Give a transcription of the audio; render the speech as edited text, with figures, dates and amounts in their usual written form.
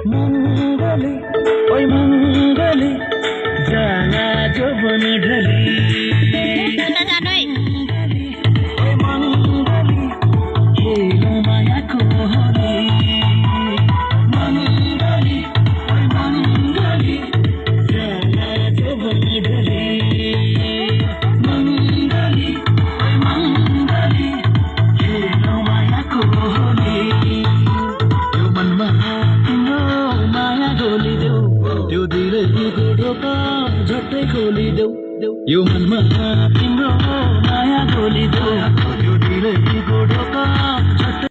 मंगली ओय मंगली जाना जो बन ढली ओय मंगली खेलो माया को होली मंगली ओय मंगली जाना जो बन ढली मंगली ओय मंगली खेलो माया को होली यो मनमा तिम्रो माया डोलिदेऊ त्यो दिलैको ढोका झट्टै खोलिदेऊ यो मनमा तिम्रो माया डोलिदेऊ त्यो दिलैको ढोका